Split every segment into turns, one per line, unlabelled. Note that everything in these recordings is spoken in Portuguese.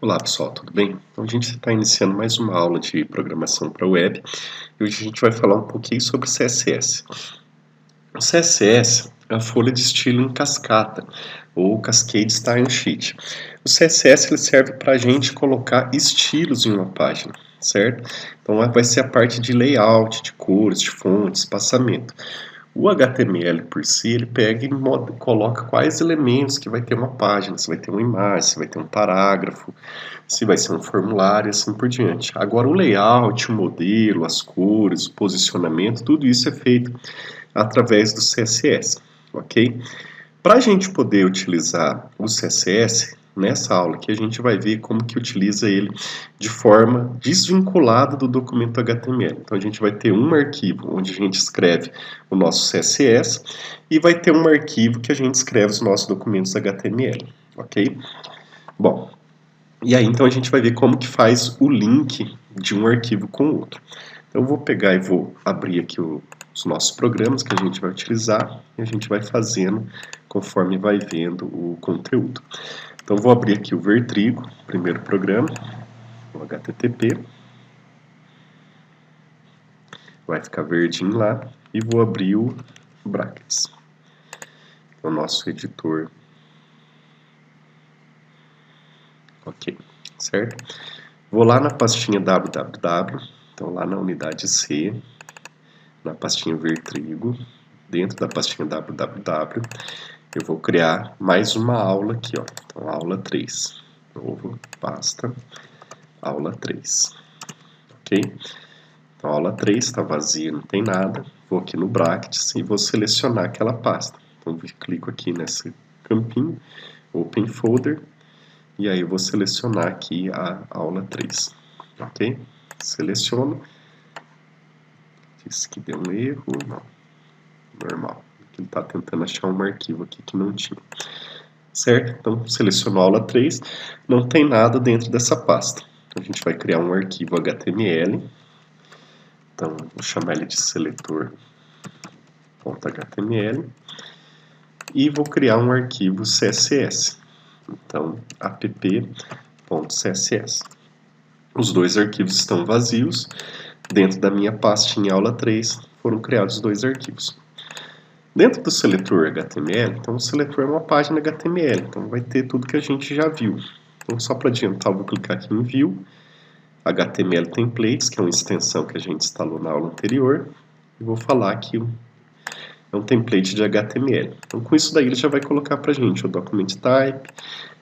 Olá pessoal, tudo bem? Então a gente está iniciando mais uma aula de programação para web e hoje a gente vai falar um pouquinho sobre CSS. O CSS é a folha de estilo em cascata ou Cascade Style Sheet. O CSS ele serve para a gente colocar estilos em uma página, certo? Então vai ser a parte de layout, de cores, de fontes, espaçamento. O HTML por si, ele pega e coloca quais elementos que vai ter uma página, se vai ter uma imagem, se vai ter um parágrafo, se vai ser um formulário e assim por diante. Agora o layout, o modelo, as cores, o posicionamento, tudo isso é feito através do CSS, ok? Para a gente poder utilizar o CSS, nessa aula aqui a gente vai ver como que utiliza ele de forma desvinculada do documento HTML. Então a gente vai ter um arquivo onde a gente escreve o nosso CSS e vai ter um arquivo que a gente escreve os nossos documentos HTML, ok? Bom, e aí então a gente vai ver como que faz o link de um arquivo com o outro. Então eu vou pegar e vou abrir aqui os nossos programas que a gente vai utilizar e a gente vai fazendo conforme vai vendo o conteúdo. Então vou abrir aqui o Vertrigo, primeiro programa, o HTTP, vai ficar verdinho lá, e vou abrir o Brackets, o nosso editor, ok, certo? Vou lá na pastinha www, então lá na unidade C, na pastinha Vertrigo, dentro da pastinha www, eu vou criar mais uma aula aqui, ó. Então, aula 3. Novo, pasta, aula 3. Ok? Então, aula 3 está vazia, não tem nada. Vou aqui no Brackets e vou selecionar aquela pasta. Então, eu clico aqui nesse campinho, Open Folder, e aí eu vou selecionar aqui a aula 3. Ok? Seleciono. Disse que deu um erro, não. Normal. Ele está tentando achar um arquivo aqui que não tinha. Certo? Então, seleciono a aula 3, não tem nada dentro dessa pasta. Então, a gente vai criar um arquivo HTML. Então, vou chamar ele de seletor.html. E vou criar um arquivo CSS. Então, app.css. Os dois arquivos estão vazios. Dentro da minha pastinha aula 3, foram criados dois arquivos. Dentro do seletor HTML, então o seletor é uma página HTML, então vai ter tudo que a gente já viu. Então só para adiantar, eu vou clicar aqui em View, HTML Templates, que é uma extensão que a gente instalou na aula anterior, e vou falar que é um template de HTML. Então com isso daí ele já vai colocar para a gente o Document Type,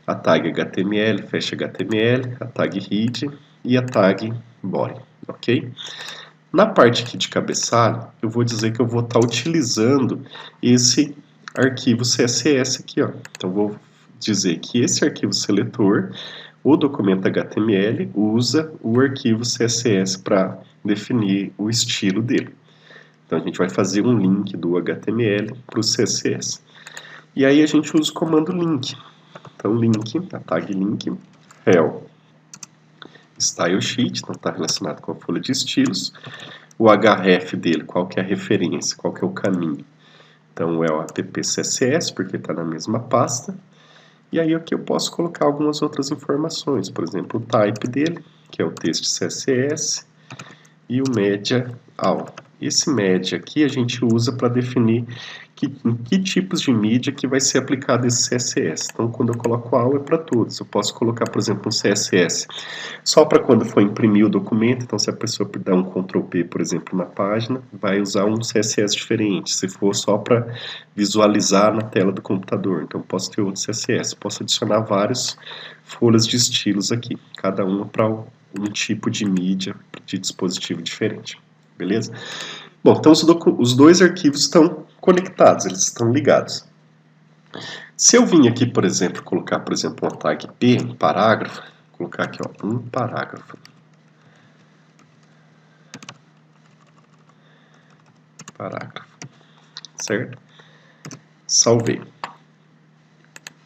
a tag HTML, fecha HTML, a tag Head e a tag Body, ok? Na parte aqui de cabeçalho, eu vou dizer que eu vou estar utilizando esse arquivo CSS aqui, ó. Então, vou dizer que esse arquivo seletor, o documento HTML, usa o arquivo CSS para definir o estilo dele. Então, a gente vai fazer um link do HTML para o CSS. E aí, a gente usa o comando link. Então, link, a tag link, rel Style Sheet, então está relacionado com a folha de estilos. O href dele, qual que é a referência, qual que é o caminho. Então é o app.css, porque está na mesma pasta. E aí aqui eu posso colocar algumas outras informações, por exemplo, o type dele, que é o texto CSS, e o media all. Esse media aqui a gente usa para definir em que tipos de mídia que vai ser aplicado esse CSS. Então, quando eu coloco all é para todos. Eu posso colocar, por exemplo, um CSS só para quando for imprimir o documento. Então, se a pessoa dar um Ctrl+P, por exemplo, na página, vai usar um CSS diferente. Se for só para visualizar na tela do computador, então posso ter outro CSS. Posso adicionar várias folhas de estilos aqui, cada uma para um tipo de mídia de dispositivo diferente. Beleza? Bom, então os dois arquivos estão conectados, eles estão ligados. Se eu vim aqui, por exemplo, colocar, por exemplo, uma tag P, um parágrafo, vou colocar aqui, ó, um parágrafo. Parágrafo. Certo? Salvei.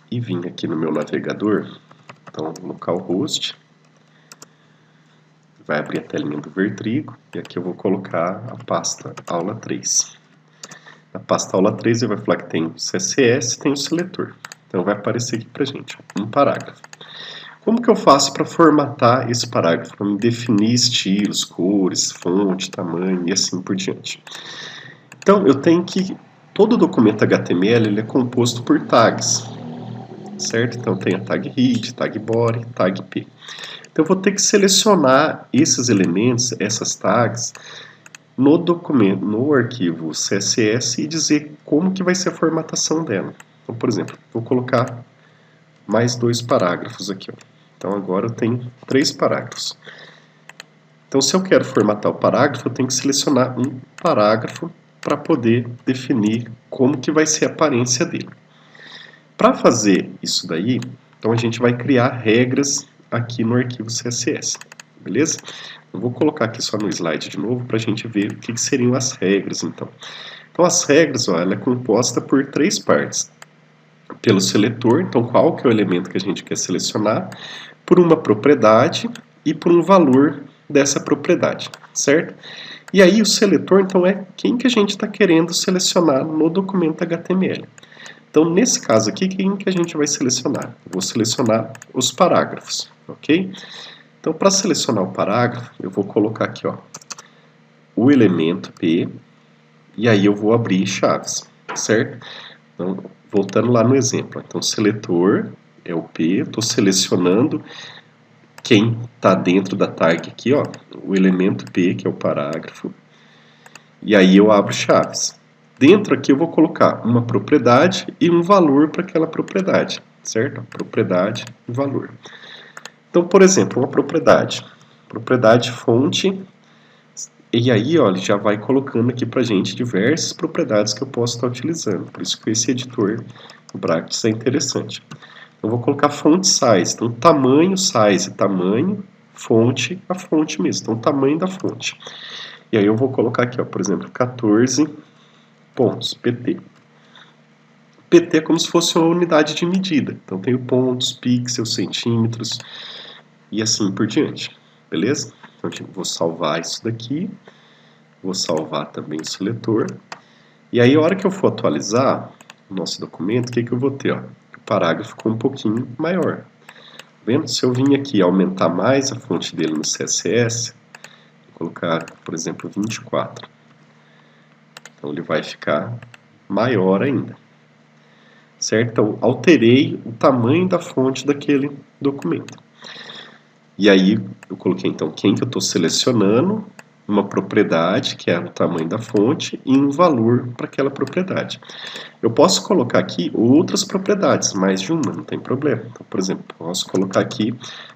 E vim aqui no meu navegador, então localhost, vai abrir a telinha do Vertrigo, e aqui eu vou colocar a pasta aula 3. Na pasta aula 3 ele vai falar que tem o CSS e tem o seletor. Então vai aparecer aqui pra gente, um parágrafo. Como que eu faço para formatar esse parágrafo, para definir estilos, cores, fonte, tamanho e assim por diante? Então, eu tenho que... Todo documento HTML ele é composto por tags, certo? Então, tem a tag head, tag body, tag p. Então, eu vou ter que selecionar esses elementos, essas tags, no documento, no arquivo CSS e dizer como que vai ser a formatação dela. Então, por exemplo, vou colocar mais 2 parágrafos aqui, ó. Então agora eu tenho 3 parágrafos. Então se eu quero formatar o parágrafo, eu tenho que selecionar um parágrafo para poder definir como que vai ser a aparência dele. Para fazer isso daí, então a gente vai criar regras aqui no arquivo CSS, beleza? Eu vou colocar aqui só no slide de novo para a gente ver o que seriam as regras, então. Então as regras, ó, ela é composta por 3 partes. Pelo seletor, então qual que é o elemento que a gente quer selecionar, por uma propriedade e por um valor dessa propriedade, certo? E aí o seletor, então, é quem que a gente está querendo selecionar no documento HTML. Então, nesse caso aqui, quem que a gente vai selecionar? Eu vou selecionar os parágrafos, ok? Então, para selecionar o parágrafo, eu vou colocar aqui, ó, o elemento P, e aí eu vou abrir chaves, certo? Então, voltando lá no exemplo, então seletor é o P, estou selecionando quem está dentro da tag aqui, ó, o elemento P, que é o parágrafo, e aí eu abro chaves. Dentro aqui eu vou colocar uma propriedade e um valor para aquela propriedade, certo? Propriedade e valor. Então, por exemplo, uma propriedade fonte, e aí, ó, ele já vai colocando aqui pra gente diversas propriedades que eu posso estar utilizando. Por isso que esse editor, o Bractis, é interessante. Eu vou colocar font size. Então, tamanho, size, tamanho, fonte, a fonte mesmo. Então, o tamanho da fonte. E aí eu vou colocar aqui, ó, por exemplo, 14 pontos, PT. PT é como se fosse uma unidade de medida. Então, tenho pontos, pixels, centímetros e assim por diante. Beleza? Então, eu vou salvar isso daqui. Vou salvar também o seletor. E aí, a hora que eu for atualizar o nosso documento, o que eu vou ter? Ó? O parágrafo ficou um pouquinho maior. Vendo? Se eu vim aqui aumentar mais a fonte dele no CSS, vou colocar, por exemplo, 24. Então, ele vai ficar maior ainda. Certo? Então, alterei o tamanho da fonte daquele documento. E aí, eu coloquei, então, quem que eu estou selecionando, uma propriedade, que é o tamanho da fonte, e um valor para aquela propriedade. Eu posso colocar aqui outras propriedades, mais de uma, não tem problema. Então, por exemplo, posso colocar aqui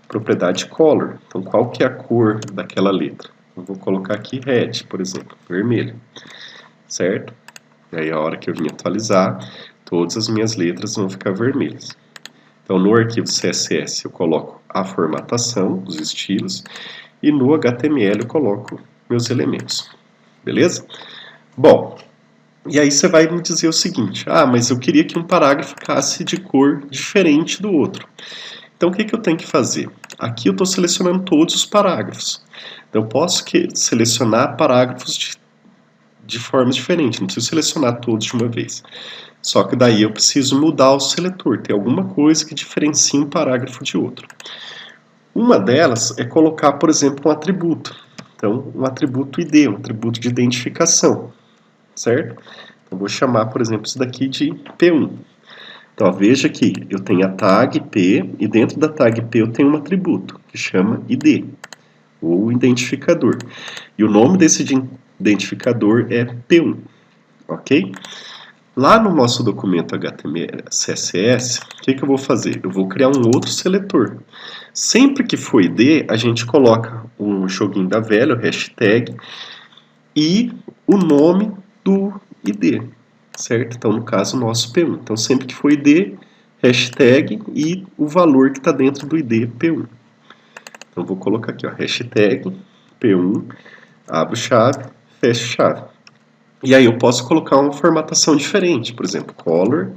propriedade color. Então, qual que é a cor daquela letra? Eu vou colocar aqui red, por exemplo, vermelho. Certo? E aí, a hora que eu vim atualizar, todas as minhas letras vão ficar vermelhas. Então, no arquivo CSS eu coloco a formatação, os estilos, e no HTML eu coloco meus elementos. Beleza? Bom, e aí você vai me dizer o seguinte, mas eu queria que um parágrafo ficasse de cor diferente do outro. Então, o que eu tenho que fazer? Aqui eu estou selecionando todos os parágrafos. Então, eu posso selecionar parágrafos de formas diferentes, não preciso selecionar todos de uma vez. Só que daí eu preciso mudar o seletor, ter alguma coisa que diferencie um parágrafo de outro. Uma delas é colocar, por exemplo, um atributo. Então, um atributo ID, um atributo de identificação, certo? Então, vou chamar, por exemplo, isso daqui de P1. Então, veja que eu tenho a tag P e dentro da tag P eu tenho um atributo que chama ID, ou identificador. E o nome desse identificador é P1, ok? Lá no nosso documento HTML, CSS, o que eu vou fazer? Eu vou criar um outro seletor. Sempre que for ID, a gente coloca o joguinho da velha, o hashtag, e o nome do ID, certo? Então, no caso, o nosso P1. Então, sempre que for ID, hashtag e o valor que está dentro do ID P1. Então, vou colocar aqui, ó, hashtag P1, abro chave, fecho chave. E aí eu posso colocar uma formatação diferente, por exemplo, color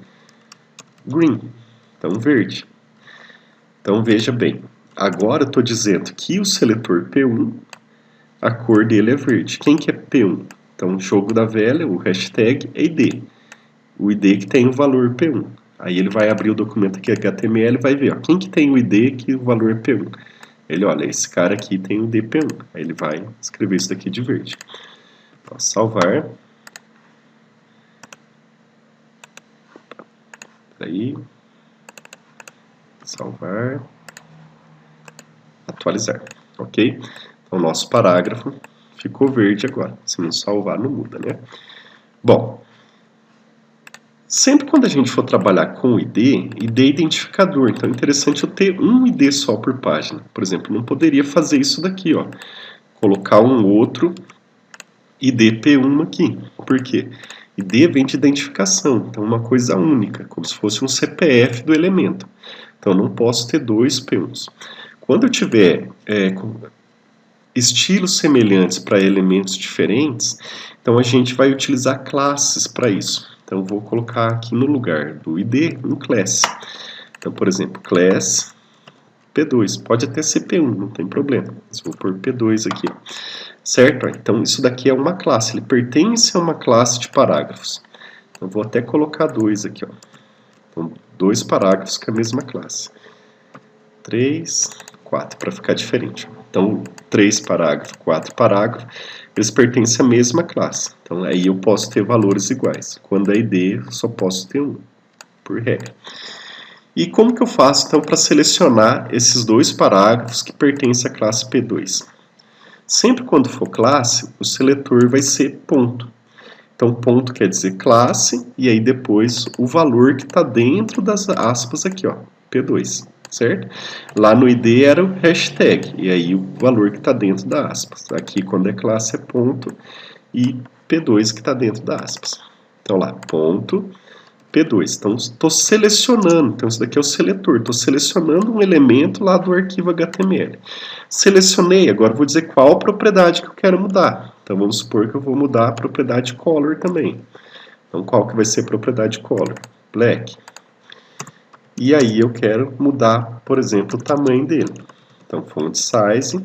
green, então verde. Então veja bem, agora eu estou dizendo que o seletor P1, a cor dele é verde. Quem que é P1? Então, jogo da velha, o hashtag é ID. O ID que tem o valor P1. Aí ele vai abrir o documento aqui HTML e vai ver, ó, quem que tem o ID que o valor é P1. Ele, olha, esse cara aqui tem o ID P1. Aí ele vai escrever isso daqui de verde. Ó, salvar. Aí, salvar, atualizar, ok? Então, o nosso parágrafo ficou verde agora. Se não salvar, não muda, né? Bom, sempre quando a gente for trabalhar com ID é identificador, então é interessante eu ter um ID só por página. Por exemplo, não poderia fazer isso daqui, ó, colocar um outro ID P1 aqui. Por quê? ID vem de identificação, então uma coisa única, como se fosse um CPF do elemento. Então eu não posso ter dois P1s. Quando eu tiver estilos semelhantes para elementos diferentes, então a gente vai utilizar classes para isso. Então eu vou colocar aqui no lugar do ID um class. Então, por exemplo, class P2, pode até ser P1, não tem problema. Mas vou pôr P2 aqui, certo? Então isso daqui é uma classe, ele pertence a uma classe de parágrafos. Então vou até colocar 2 aqui, ó. Então, 2 parágrafos com a mesma classe. 3, 4, para ficar diferente. Então, 3 parágrafos, 4 parágrafos, eles pertencem à mesma classe. Então, aí eu posso ter valores iguais. Quando é ID, eu só posso ter um, por regra. E como que eu faço, então, para selecionar esses 2 parágrafos que pertencem à classe P2? Sempre quando for classe, o seletor vai ser ponto. Então, ponto quer dizer classe, e aí depois o valor que está dentro das aspas aqui, ó, P2, certo? Lá no ID era o hashtag, e aí o valor que está dentro da aspas. Aqui, quando é classe, é ponto, e P2 que está dentro da aspas. Então, lá, ponto, P2. Então, estou selecionando, então isso daqui é o seletor, estou selecionando um elemento lá do arquivo HTML. Selecionei, agora vou dizer qual propriedade que eu quero mudar. Então, vamos supor que eu vou mudar a propriedade color também. Então, qual que vai ser a propriedade color? Black. E aí eu quero mudar, por exemplo, o tamanho dele. Então, font size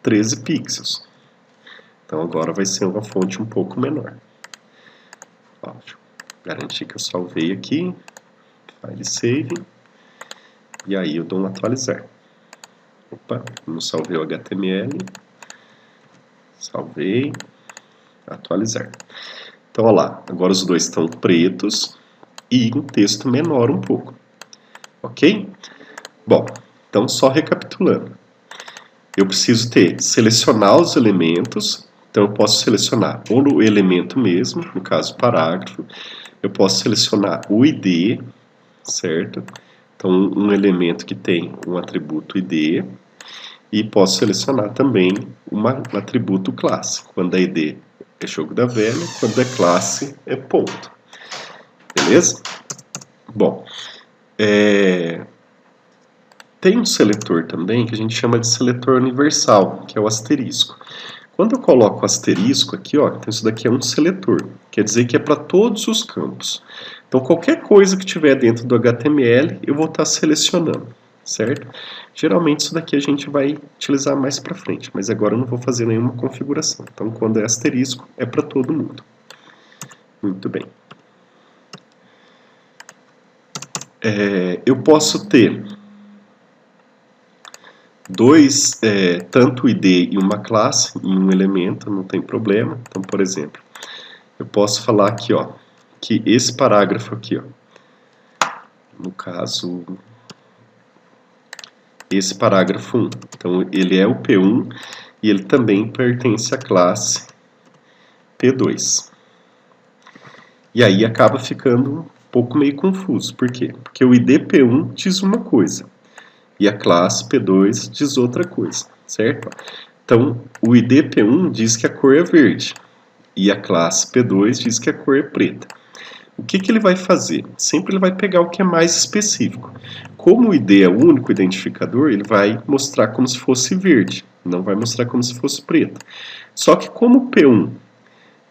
13 pixels. Então, agora vai ser uma fonte um pouco menor. Ó, deixa eu garantir que eu salvei aqui. File save. E aí eu dou um atualizar. Opa, não salvei o HTML. Salvei. Atualizar. Então, olha lá. Agora os dois estão pretos e um texto menor um pouco. Ok? Bom, então só recapitulando. Eu preciso selecionar os elementos. Então eu posso selecionar ou o elemento mesmo, no caso parágrafo. Eu posso selecionar o ID, certo? Então um elemento que tem um atributo ID. E posso selecionar também um atributo classe. Quando é ID é jogo da velha, quando é classe é ponto. Beleza? Bom, tem um seletor também que a gente chama de seletor universal, que é o asterisco. Quando eu coloco o asterisco aqui, ó, então isso daqui é um seletor, quer dizer que é para todos os campos. Então qualquer coisa que tiver dentro do HTML, eu vou estar selecionando, certo? Geralmente isso daqui a gente vai utilizar mais para frente, mas agora eu não vou fazer nenhuma configuração. Então quando é asterisco, é para todo mundo. Muito bem. Eu posso ter tanto o ID e uma classe em um elemento, não tem problema. Então, por exemplo, eu posso falar aqui, ó, que esse parágrafo aqui, ó, no caso, esse parágrafo 1, então ele é o P1 e ele também pertence à classe P2. E aí acaba ficando um pouco meio confuso. Por quê? Porque o ID P1 diz uma coisa e a classe P2 diz outra coisa, certo? Então, o ID P1 diz que a cor é verde e a classe P2 diz que a cor é preta. O que ele vai fazer? Sempre ele vai pegar o que é mais específico. Como o ID é o único identificador, ele vai mostrar como se fosse verde, não vai mostrar como se fosse preto. Só que como o P1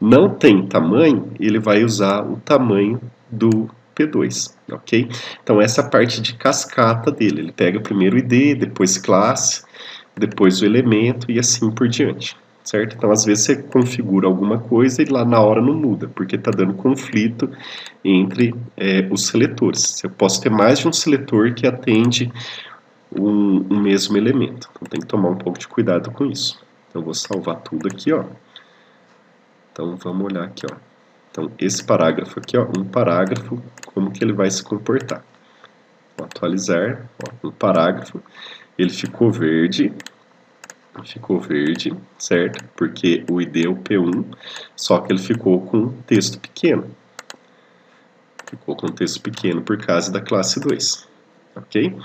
não tem tamanho, ele vai usar o tamanho do P2, ok? Então essa é a parte de cascata dele. Ele pega primeiro o ID, depois classe, depois o elemento e assim por diante, certo? Então, às vezes, você configura alguma coisa e lá na hora não muda, porque está dando conflito entre os seletores. Eu posso ter mais de um seletor que atende um mesmo elemento. Então, tem que tomar um pouco de cuidado com isso. Então, eu vou salvar tudo aqui, ó. Então, vamos olhar aqui, ó. Então, esse parágrafo aqui, ó, um parágrafo, como que ele vai se comportar? Vou atualizar, ó, um parágrafo, ele ficou verde, certo? Porque o ID é o P1, só que ele ficou com texto pequeno. Ficou com texto pequeno por causa da classe 2, ok?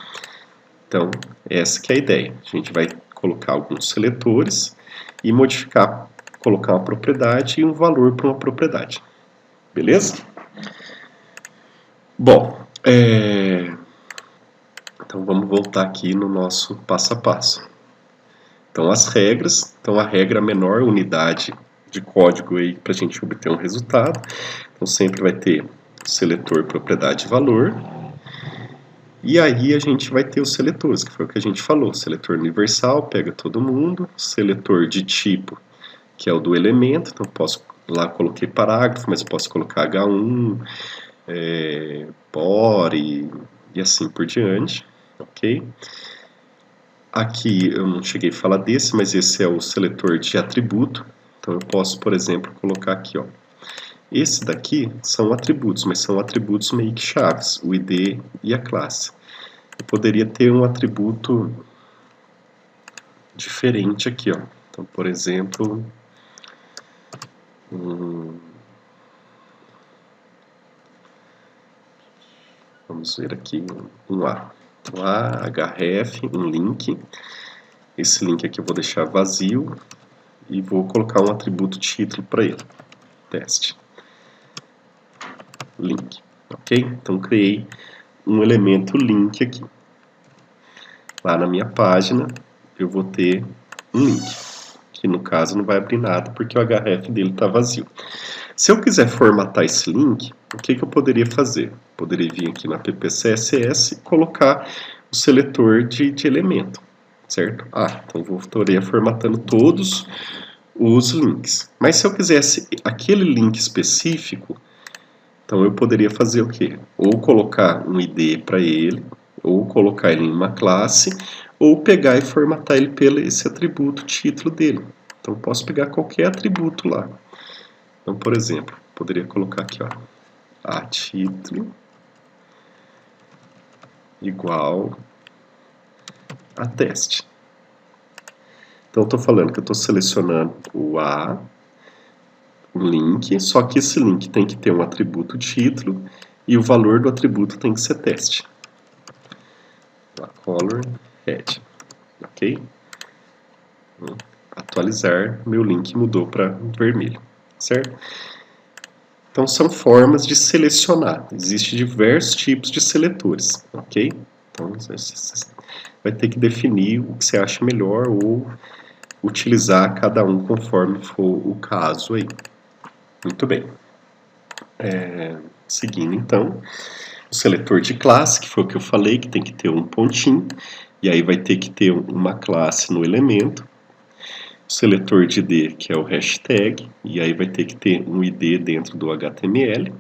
Então, essa que é a ideia. A gente vai colocar alguns seletores e modificar, colocar uma propriedade e um valor para uma propriedade. Beleza? Bom, então vamos voltar aqui no nosso passo a passo. Então as regras, então a regra menor unidade de código aí para a gente obter um resultado. Então sempre vai ter seletor propriedade valor. E aí a gente vai ter os seletores, que foi o que a gente falou. Seletor universal, pega todo mundo. Seletor de tipo, que é o do elemento. Então posso, lá coloquei parágrafo, mas posso colocar H1, body e assim por diante, ok? Aqui eu não cheguei a falar desse, mas esse é o seletor de atributo. Então eu posso, por exemplo, colocar aqui, ó. Esse daqui são atributos, mas são atributos meio que chaves, o ID e a classe. Eu poderia ter um atributo diferente aqui, ó. Então, por exemplo, vamos ver aqui um A. Então, A, href, um link. Esse link aqui eu vou deixar vazio e vou colocar um atributo título para ele. Teste. Link. Ok? Então, criei um elemento link aqui. Lá na minha página, eu vou ter um link. Que no caso não vai abrir nada porque o href dele está vazio. Se eu quiser formatar esse link, o que eu poderia fazer? Poderia vir aqui na ppcss e colocar o seletor de elemento, certo? Então eu estaria formatando todos os links. Mas se eu quisesse aquele link específico, então eu poderia fazer o quê? Ou colocar um ID para ele, ou colocar ele em uma classe, ou pegar e formatar ele pelo esse atributo título dele. Então eu posso pegar qualquer atributo lá. Então, por exemplo, poderia colocar aqui, ó, a título igual a teste. Então, eu estou falando que eu estou selecionando o A, um link, só que esse link tem que ter um atributo título e o valor do atributo tem que ser teste. Color red, ok? Atualizar, meu link mudou para vermelho, certo? Então, são formas de selecionar. Existem diversos tipos de seletores, ok? Então, você vai ter que definir o que você acha melhor ou utilizar cada um conforme for o caso aí. Muito bem. Seguindo, então, o seletor de classe, que foi o que eu falei, que tem que ter um pontinho, e aí vai ter que ter uma classe no elemento. O seletor de ID, que é o hashtag, e aí vai ter que ter um ID dentro do HTML.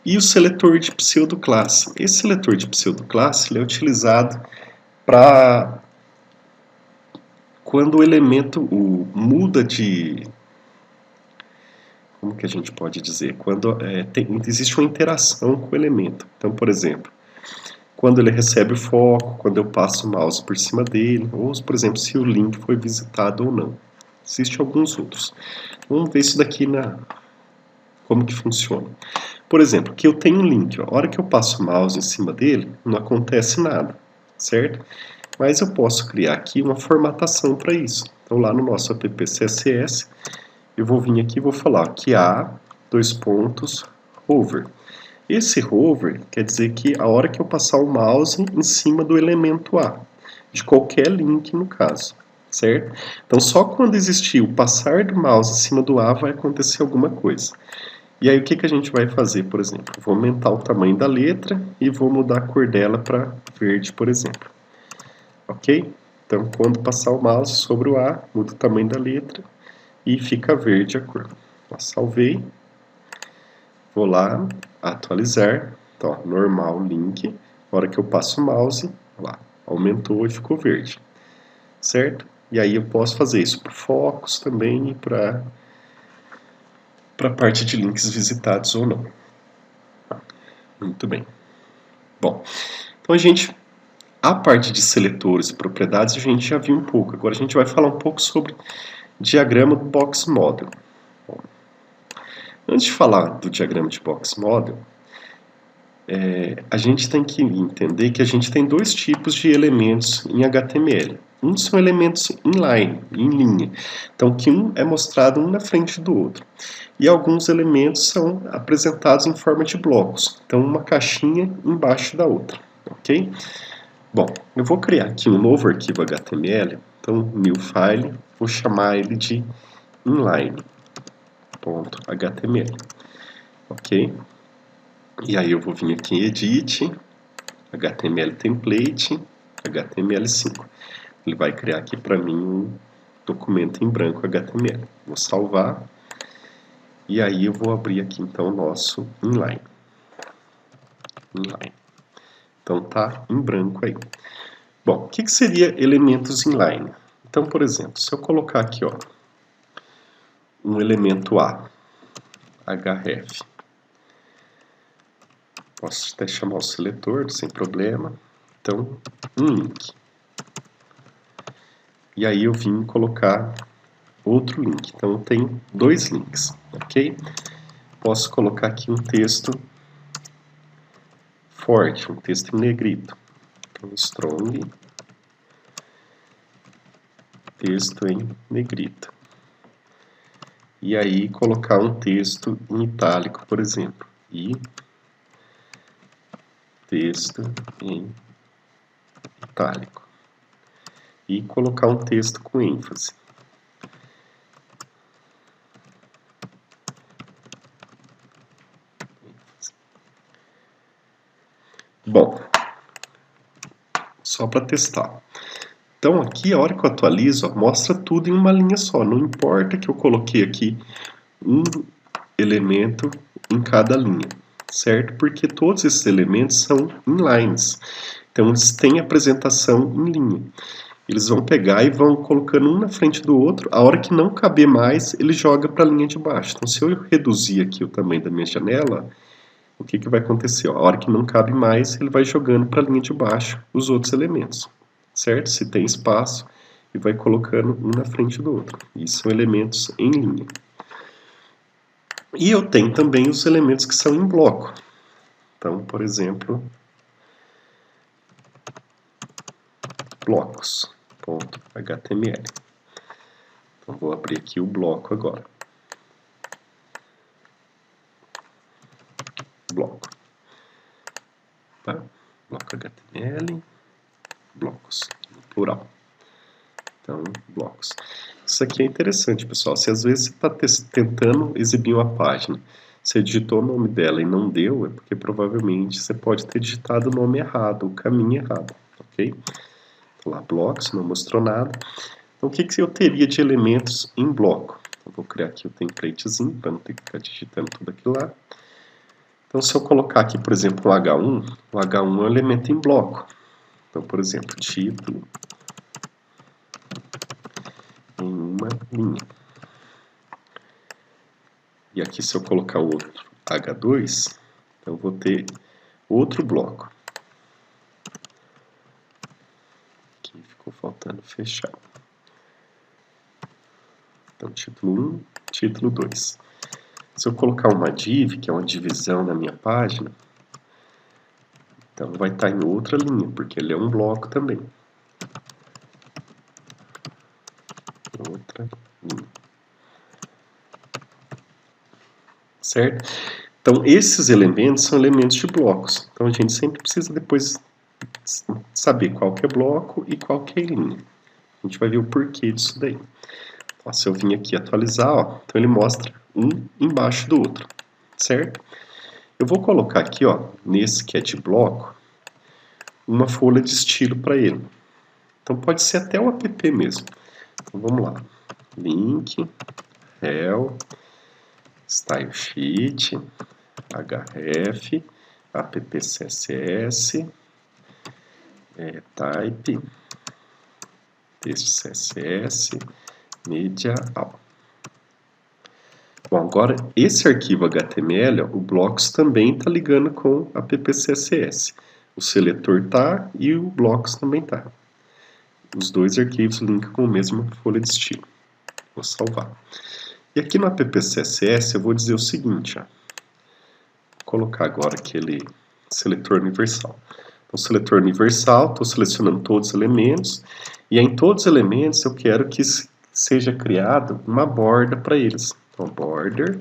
E o seletor de pseudoclasse. Esse seletor de pseudoclasse ele é utilizado para quando o elemento muda de... Como que a gente pode dizer? Quando existe uma interação com o elemento. Então, por exemplo, quando ele recebe o foco, quando eu passo o mouse por cima dele, ou, por exemplo, se o link foi visitado ou não. Existem alguns outros. Vamos ver isso daqui como que funciona. Por exemplo, aqui eu tenho um link. Ó. A hora que eu passo o mouse em cima dele, não acontece nada, certo? Mas eu posso criar aqui uma formatação para isso. Então, lá no nosso app CSS, eu vou vir aqui e vou falar que há hover. Esse hover quer dizer que a hora que eu passar o mouse em cima do elemento A, de qualquer link no caso, certo? Então só quando existir o passar do mouse em cima do A vai acontecer alguma coisa. E aí o que a gente vai fazer, por exemplo? Vou aumentar o tamanho da letra e vou mudar a cor dela para verde, por exemplo. Ok? Então, quando passar o mouse sobre o A, muda o tamanho da letra e fica verde a cor. Ó, salvei. Vou lá, atualizar. Então, ó, normal link. Na hora que eu passo o mouse, lá, aumentou e ficou verde. Certo? E aí eu posso fazer isso para focos também e para a parte de links visitados ou não. Muito bem. Bom, então a parte de seletores e propriedades a gente já viu um pouco. Agora a gente vai falar um pouco sobre diagrama do Box Model. Bom, antes de falar do diagrama de Box Model, a gente tem que entender que a gente tem dois tipos de elementos em HTML. Um são elementos inline, em linha. Então, que um é mostrado um na frente do outro. E alguns elementos são apresentados em forma de blocos. Então, uma caixinha embaixo da outra. Ok? Bom, eu vou criar aqui um novo arquivo HTML. Então, new file, vou chamar ele de inline.html. Ok? E aí eu vou vir aqui em Edit, HTML Template, HTML5. Ele vai criar aqui para mim um documento em branco HTML. Vou salvar. E aí eu vou abrir aqui então o nosso inline. Então tá em branco aí. Bom, o que seria elementos inline? Então, por exemplo, se eu colocar aqui, ó, um elemento A, href, posso até chamar o seletor, sem problema. Então, um link. E aí eu vim colocar outro link. Então, tem dois links, ok? Posso colocar aqui um texto forte, um texto em negrito. Então, strong, texto em negrito. E aí colocar um texto em itálico, por exemplo. E texto em itálico. E colocar um texto com ênfase. Bom, só para testar. Então aqui, a hora que eu atualizo, ó, mostra tudo em uma linha só. Não importa que eu coloquei aqui um elemento em cada linha, certo? Porque todos esses elementos são inlines. Então eles têm apresentação em linha. Eles vão pegar e vão colocando um na frente do outro. A hora que não caber mais, ele joga para a linha de baixo. Então se eu reduzir aqui o tamanho da minha janela, o que vai acontecer? Ó, a hora que não cabe mais, ele vai jogando para a linha de baixo os outros elementos. Certo? Se tem espaço, e vai colocando um na frente do outro. Isso são elementos em linha. E eu tenho também os elementos que são em bloco. Então, por exemplo, blocos.html. Então, vou abrir aqui o bloco agora. Bloco. Tá? Bloco HTML, blocos, no plural. Então, blocos. Isso aqui é interessante, pessoal. Se às vezes você está tentando exibir uma página, você digitou o nome dela e não deu, é porque provavelmente você pode ter digitado o nome errado, o caminho errado, ok? Então, lá, blocos, não mostrou nada. Então, o que eu teria de elementos em bloco? Eu vou criar aqui o templatezinho, para não ter que ficar digitando tudo aquilo lá. Então, se eu colocar aqui, por exemplo, o H1 é um elemento em bloco. Então, por exemplo, título em uma linha. E aqui, se eu colocar o outro H2, então eu vou ter outro bloco. Aqui ficou faltando fechar. Então, título 1, título 2. Se eu colocar uma div, que é uma divisão na minha página, então vai estar em outra linha, porque ele é um bloco também. Outra linha. Certo? Então, esses elementos são elementos de blocos. Então, a gente sempre precisa depois saber qual que é bloco e qual que é linha. A gente vai ver o porquê disso daí. Ó, se eu vim aqui atualizar, ó, então ele mostra um embaixo do outro, certo? Eu vou colocar aqui, ó, nesse que é de bloco, uma folha de estilo para ele. Então pode ser até o app mesmo. Então vamos lá. Link, rel, stylesheet, href, appcss, type, texto css, media all. Bom, agora esse arquivo HTML, o blocos também está ligando com a appcss. O seletor tá e o blocos também tá. Os dois arquivos linkam com a mesma folha de estilo. Vou salvar. E aqui no appcss eu vou dizer o seguinte, ó. Vou colocar agora aquele seletor universal. Então, seletor universal, estou selecionando todos os elementos, e em todos os elementos eu quero que seja criado uma borda para eles. Então, border,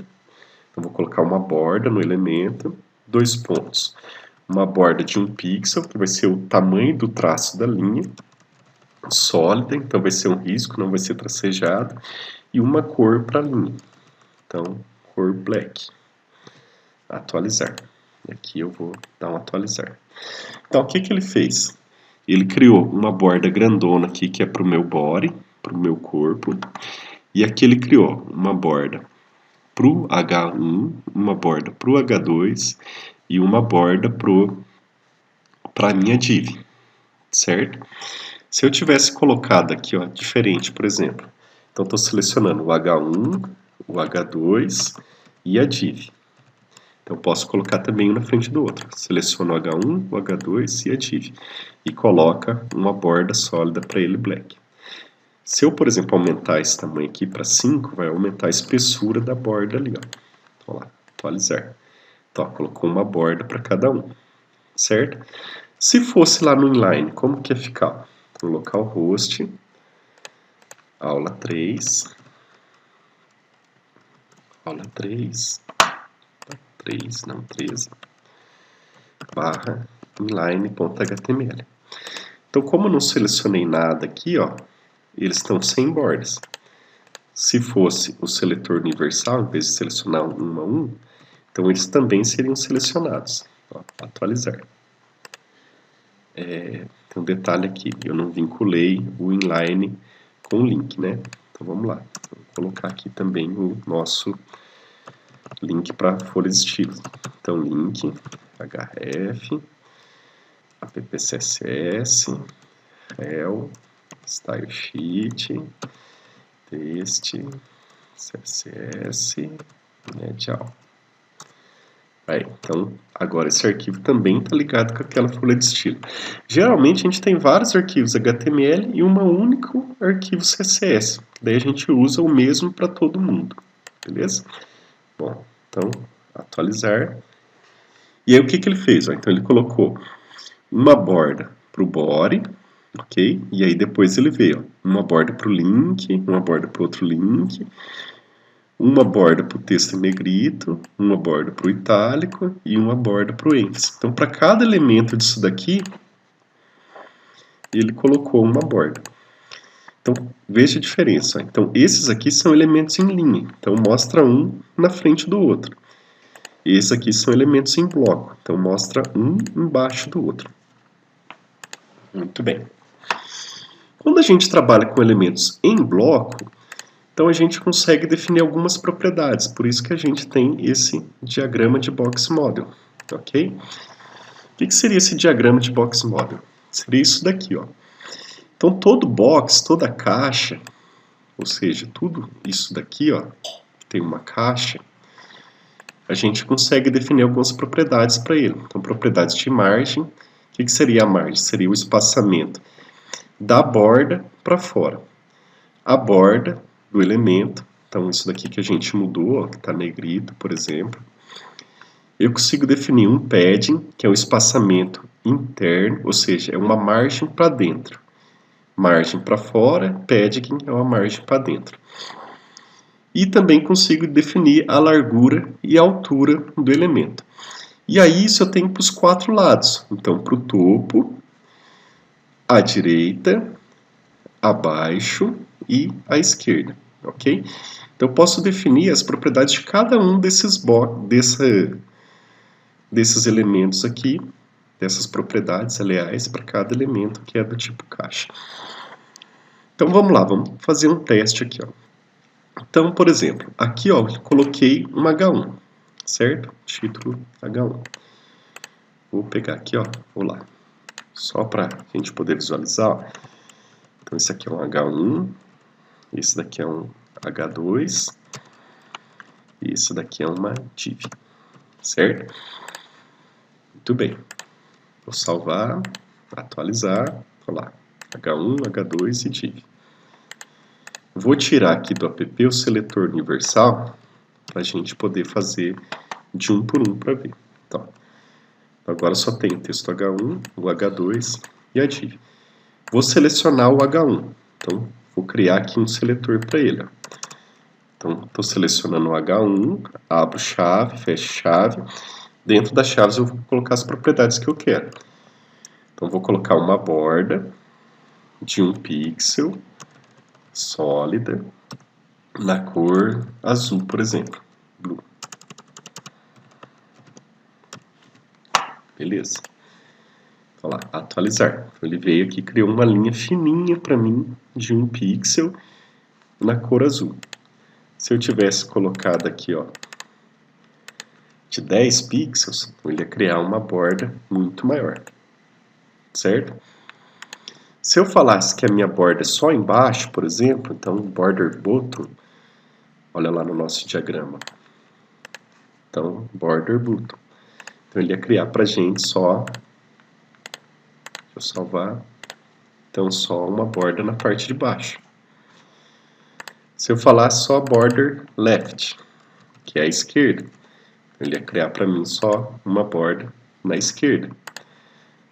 então vou colocar uma borda no elemento, 2 pontos. Uma borda de 1 pixel, que vai ser o tamanho do traço da linha, sólida, então vai ser um risco, não vai ser tracejado, e uma cor para a linha. Então, cor black. Atualizar. Aqui eu vou dar um atualizar. Então, o que ele fez? Ele criou uma borda grandona aqui, que é para o meu body, para o meu corpo. E aqui ele criou uma borda para o H1, uma borda para o H2 e uma borda para a minha div. Certo? Se eu tivesse colocado aqui, ó, diferente, por exemplo. Então, estou selecionando o H1, o H2 e a div. Então, eu posso colocar também um na frente do outro. Seleciono o H1, o H2 e a div. E coloca uma borda sólida para ele black. Se eu, por exemplo, aumentar esse tamanho aqui para 5, vai aumentar a espessura da borda ali. Ó. Então, lá, atualizar. Então, ó, colocou uma borda para cada um. Certo? Se fosse lá no inline, como que ia ficar? Então, localhost, aula 3, aula 3, 3, não, 13, barra inline.html. Então, como eu não selecionei nada aqui, ó, eles estão sem bordas. Se fosse o seletor universal, em vez de selecionar um a um, então eles também seriam selecionados. Ó, atualizar. Tem um detalhe aqui, eu não vinculei o inline com o link, né? Então vamos lá, vou colocar aqui também o nosso link para folha de estilo. Então link, href, appcss, rel, stylesheet, text, css, medial. Aí, então, agora esse arquivo também está ligado com aquela folha de estilo. Geralmente a gente tem vários arquivos HTML e um único arquivo CSS. Daí a gente usa o mesmo para todo mundo, beleza? Bom, então, atualizar. E aí o que ele fez? Então ele colocou uma borda para o body, ok? E aí depois ele veio, ó, uma borda para o link, uma borda para o outro link, uma borda para o texto em negrito, uma borda para o itálico e uma borda para o ênfase. Então, para cada elemento disso daqui, ele colocou uma borda. Então, veja a diferença. Então, esses aqui são elementos em linha. Então, mostra um na frente do outro. Esses aqui são elementos em bloco. Então, mostra um embaixo do outro. Muito bem. Quando a gente trabalha com elementos em bloco, então a gente consegue definir algumas propriedades, por isso que a gente tem esse diagrama de box model, ok? O que seria esse diagrama de box model? Seria isso daqui, ó. Então todo box, toda caixa, ou seja, tudo isso daqui, ó, tem uma caixa, a gente consegue definir algumas propriedades para ele. Então propriedades de margem, o que seria a margem? Seria o espaçamento da borda para fora. A borda do elemento, então isso daqui que a gente mudou, ó, que está negrito, por exemplo. Eu consigo definir um padding, que é o espaçamento interno, ou seja, é uma margem para dentro. Margem para fora, padding é uma margem para dentro. E também consigo definir a largura e a altura do elemento. E aí isso eu tenho para os 4 lados. Então, para o topo, à direita, abaixo e à esquerda, ok? Então eu posso definir as propriedades de cada um desses elementos aqui dessas propriedades leais para cada elemento que é do tipo caixa. Então vamos lá, vamos fazer um teste aqui, ó. Então, por exemplo, aqui ó, eu coloquei um H1, certo? Título H1. Vou pegar aqui, ó, vou lá, só para a gente poder visualizar, ó. Então esse aqui é um H1, esse daqui é um H2, e esse daqui é uma div, certo? Muito bem. Vou salvar, atualizar, olha lá, H1, H2 e div. Vou tirar aqui do app o seletor universal para a gente poder fazer de um por um para ver. Então, agora só tem o texto H1, o H2 e a div. Vou selecionar o H1, então vou criar aqui um seletor para ele. Ó. Então, estou selecionando o H1, abro chave, fecho chave. Dentro das chaves eu vou colocar as propriedades que eu quero. Então, vou colocar uma borda de 1 pixel, sólida, na cor azul, por exemplo. Blue. Beleza. Vou lá, atualizar. Ele veio aqui e criou uma linha fininha para mim de 1 pixel na cor azul. Se eu tivesse colocado aqui, ó, de 10 pixels, ele ia criar uma borda muito maior, certo? Se eu falasse que a minha borda é só embaixo, por exemplo, então border bottom, olha lá no nosso diagrama. Então, border bottom. Então ele ia criar pra gente só, deixa eu salvar, então só uma borda na parte de baixo. Se eu falasse só border left, que é a esquerda, ele ia criar para mim só uma borda na esquerda.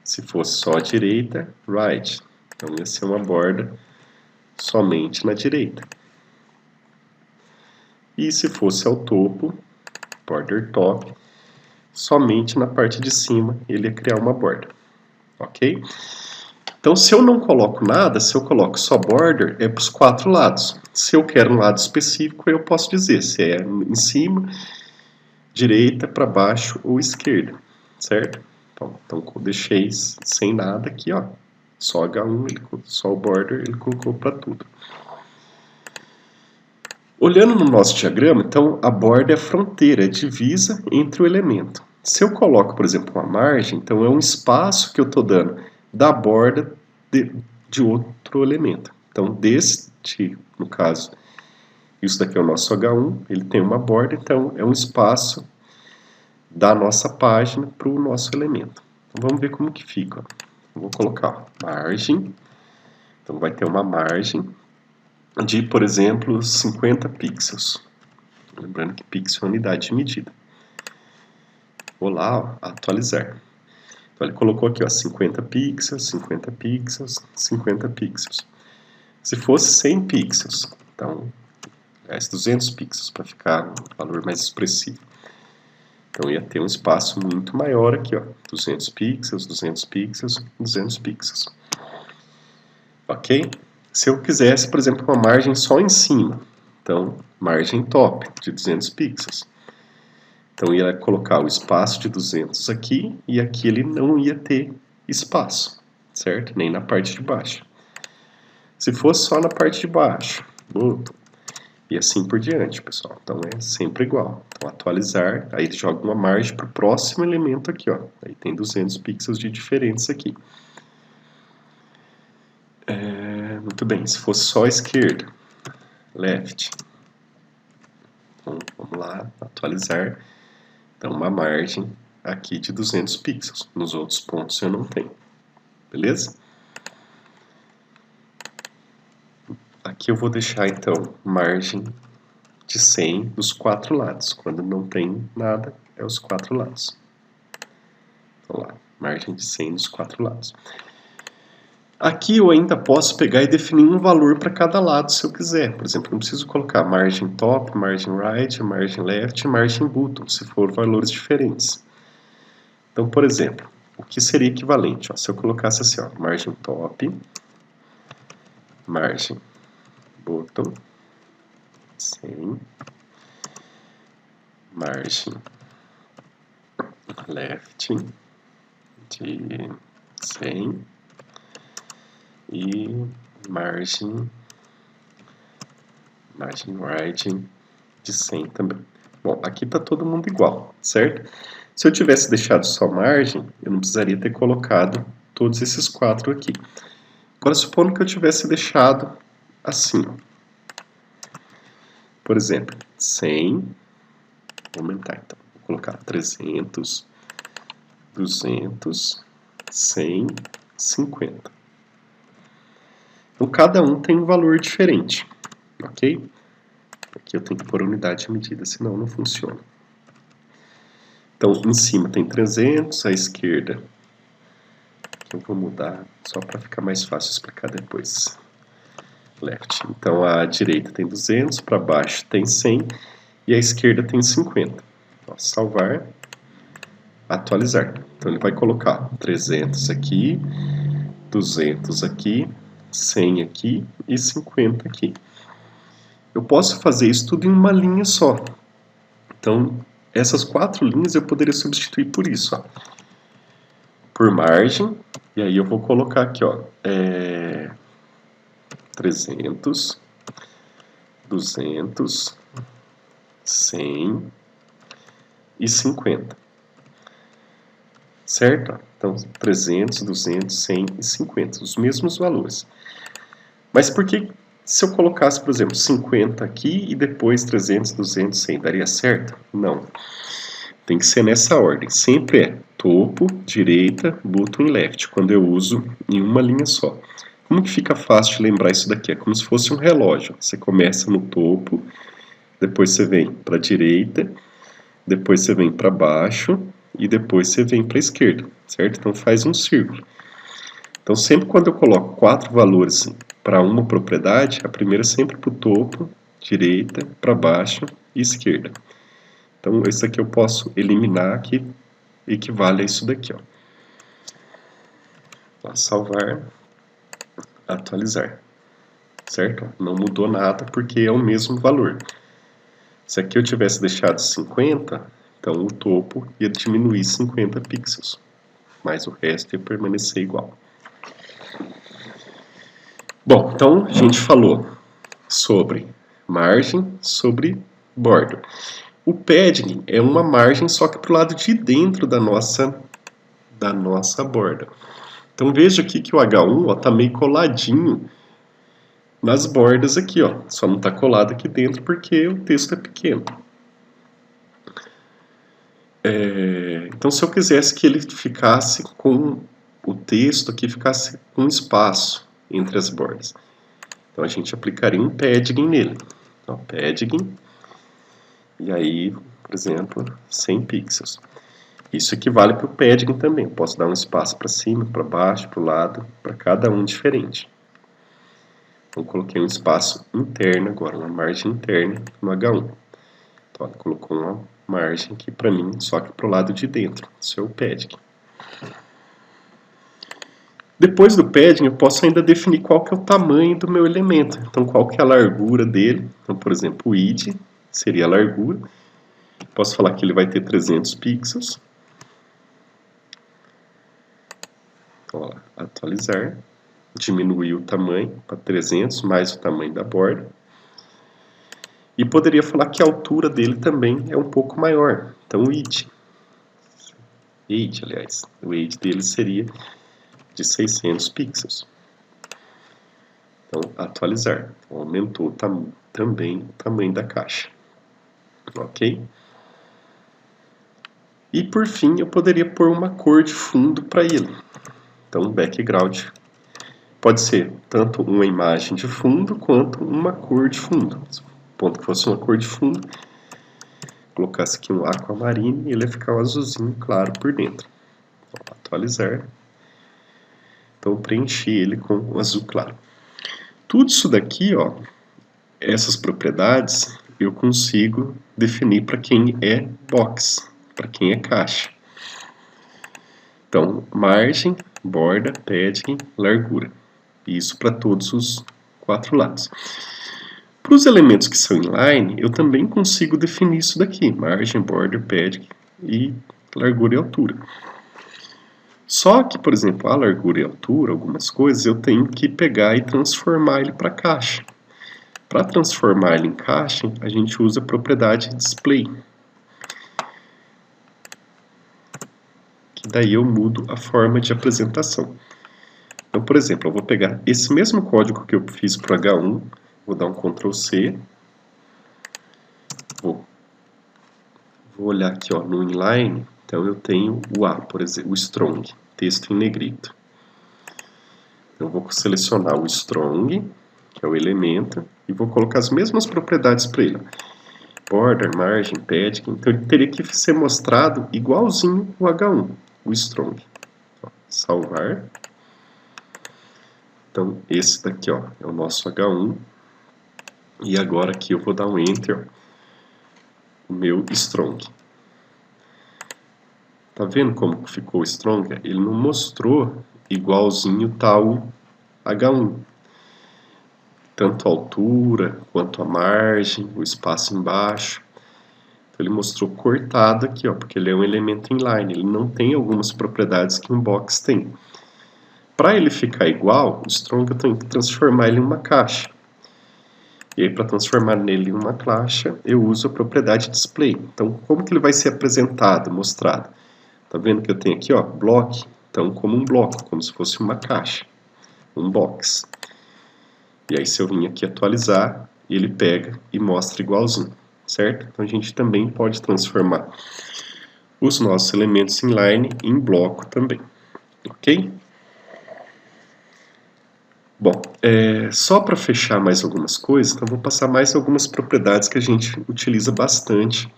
Se fosse só a direita, right, então ia ser uma borda somente na direita. E se fosse ao topo, border top, somente na parte de cima ele ia criar uma borda, ok? Então, se eu não coloco nada, se eu coloco só border, é para os 4 lados. Se eu quero um lado específico, eu posso dizer se é em cima, direita, para baixo ou esquerda, certo? Então eu deixei sem nada aqui, ó. Só H1, só o border, ele colocou para tudo. Olhando no nosso diagrama, então a borda é a fronteira, é a divisa entre o elemento. Se eu coloco, por exemplo, uma margem, então é um espaço que eu estou dando da borda de outro elemento. Então, no caso, isso daqui é o nosso H1, ele tem uma borda, então é um espaço da nossa página para o nosso elemento. Então, vamos ver como que fica. Eu vou colocar margem, então vai ter uma margem de, por exemplo, 50 pixels. Lembrando que pixel é unidade de medida. Vou lá, ó, atualizar. Então ele colocou aqui, ó, 50 pixels, 50 pixels, 50 pixels. Se fosse 100 pixels, então, 200 pixels para ficar um valor mais expressivo. Então ia ter um espaço muito maior aqui, ó, 200 pixels, 200 pixels, 200 pixels. Ok? Se eu quisesse, por exemplo, uma margem só em cima, então, margem top, de 200 pixels. Então, ia colocar o espaço de 200 aqui, e aqui ele não ia ter espaço, certo? Nem na parte de baixo. Se fosse só na parte de baixo, e assim por diante, pessoal. Então, é sempre igual. Então, atualizar, aí ele joga uma margem para o próximo elemento aqui, ó. Aí tem 200 pixels de diferença aqui. Muito bem, se fosse só a esquerda, left. Então, vamos lá, atualizar. Então, uma margem aqui de 200 pixels. Nos outros pontos eu não tenho. Beleza? Aqui eu vou deixar, então, margem de 100 dos 4 lados. Quando não tem nada, é os 4 lados. Então, lá, margem de 100 dos 4 lados. Aqui eu ainda posso pegar e definir um valor para cada lado, se eu quiser. Por exemplo, eu não preciso colocar margem top, margem right, margem left e margem bottom, se for valores diferentes. Então, por exemplo, o que seria equivalente? Ó, se eu colocasse assim, ó, margem top, margem bottom, 100, margem left, de 100 e margem right de 100 também. Bom, aqui está todo mundo igual, certo? Se eu tivesse deixado só margem, eu não precisaria ter colocado todos esses 4 aqui. Agora, supondo que eu tivesse deixado assim, ó. Por exemplo, 100, vou aumentar então, vou colocar 300, 200, 100, 50. Então, cada um tem um valor diferente, ok? Aqui eu tenho que pôr a unidade de medida, senão não funciona. Então, em cima tem 300, à esquerda, eu vou mudar só para ficar mais fácil explicar depois. Left. Então, a direita tem 200, para baixo tem 100 e a esquerda tem 50. Ó, salvar, atualizar. Então, ele vai colocar 300 aqui, 200 aqui, 100 aqui e 50 aqui. Eu posso fazer isso tudo em uma linha só. Então, essas 4 linhas eu poderia substituir por isso, ó. Por margem, e aí eu vou colocar aqui, ó, 300, 200, 100 e 50. Certo? Então, 300, 200, 100 e 50, os mesmos valores. Mas por que se eu colocasse, por exemplo, 50 aqui e depois 300, 200, 100, daria certo? Não. Tem que ser nessa ordem. Sempre é topo, direita, bottom e left, quando eu uso em uma linha só. Como que fica fácil de lembrar isso daqui? É como se fosse um relógio. Você começa no topo, depois você vem para a direita, depois você vem para baixo e depois você vem para a esquerda, certo? Então faz um círculo. Então sempre quando eu coloco 4 valores para uma propriedade, a primeira é sempre para o topo, direita, para baixo e esquerda. Então isso aqui eu posso eliminar, que equivale a isso daqui, ó. Salvar, atualizar, certo? Não mudou nada porque é o mesmo valor. Se aqui eu tivesse deixado 50, então o topo ia diminuir 50 pixels, mas o resto ia permanecer igual. Bom, então a gente falou sobre margem, sobre border. O padding é uma margem só que para o lado de dentro da nossa borda. Então veja aqui que o H1 está meio coladinho nas bordas aqui, ó. Só não está colado aqui dentro porque o texto é pequeno. Então se eu quisesse que ele ficasse com o texto aqui, ficasse com espaço entre as bordas, então a gente aplicaria um padding nele. Então, padding, e aí, por exemplo, 100 pixels. Isso equivale para o padding também. Eu posso dar um espaço para cima, para baixo, para o lado, para cada um diferente. Então, coloquei um espaço interno agora, uma margem interna no H1. Então, colocou uma margem aqui para mim, só que para o lado de dentro. Isso é o padding. Depois do padding, eu posso ainda definir qual que é o tamanho do meu elemento. Então, qual que é a largura dele. Então, por exemplo, o id seria a largura. Posso falar que ele vai ter 300 pixels. Ó, atualizar, diminuir o tamanho para 300, mais o tamanho da borda. E poderia falar que a altura dele também é um pouco maior. Então o id, aliás, o id dele seria de 600 pixels. Então atualizar, então, aumentou também o tamanho da caixa. Ok? E por fim eu poderia pôr uma cor de fundo para ele. Então, background pode ser tanto uma imagem de fundo quanto uma cor de fundo. Ponto que fosse uma cor de fundo, colocasse aqui um aquamarine e ele ia ficar um azulzinho claro por dentro. Então, atualizar. Então, eu preenchi ele com um azul claro. Tudo isso daqui, ó, essas propriedades, eu consigo definir para quem é box, para quem é caixa. Então, margem, borda, padding, largura. Isso para todos os 4 lados. Para os elementos que são inline, eu também consigo definir isso daqui. Margem, border, padding e largura e altura. Só que, por exemplo, a largura e a altura, algumas coisas, eu tenho que pegar e transformar ele para caixa. Para transformar ele em caixa, a gente usa a propriedade display. Que daí eu mudo a forma de apresentação. Então, por exemplo, eu vou pegar esse mesmo código que eu fiz para o H1, vou dar um Ctrl C, vou olhar aqui ó, no inline, então eu tenho o A, por exemplo, o strong, texto em negrito. Eu vou selecionar o strong, que é o elemento, e vou colocar as mesmas propriedades para ele. Border, margem, padding, então ele teria que ser mostrado igualzinho o H1, o strong. Salvar. Então esse daqui ó, é o nosso H1. E agora aqui eu vou dar um Enter, ó, o meu strong. Tá vendo como ficou o strong? Ele não mostrou igualzinho tal H1. Tanto a altura, quanto a margem, o espaço embaixo. Então, ele mostrou cortado aqui, ó, porque ele é um elemento inline. Ele não tem algumas propriedades que um box tem. Para ele ficar igual, o strong eu tenho que transformar ele em uma caixa. E aí, para transformar nele em uma caixa, eu uso a propriedade display. Então, como que ele vai ser apresentado, mostrado? Tá vendo que eu tenho aqui, ó, block? Então, como um bloco, como se fosse uma caixa, um box. E aí, se eu vim aqui atualizar, ele pega e mostra igualzinho, certo? Então, a gente também pode transformar os nossos elementos inline em bloco também, ok? Bom, só para fechar mais algumas coisas, então vou passar mais algumas propriedades que a gente utiliza bastante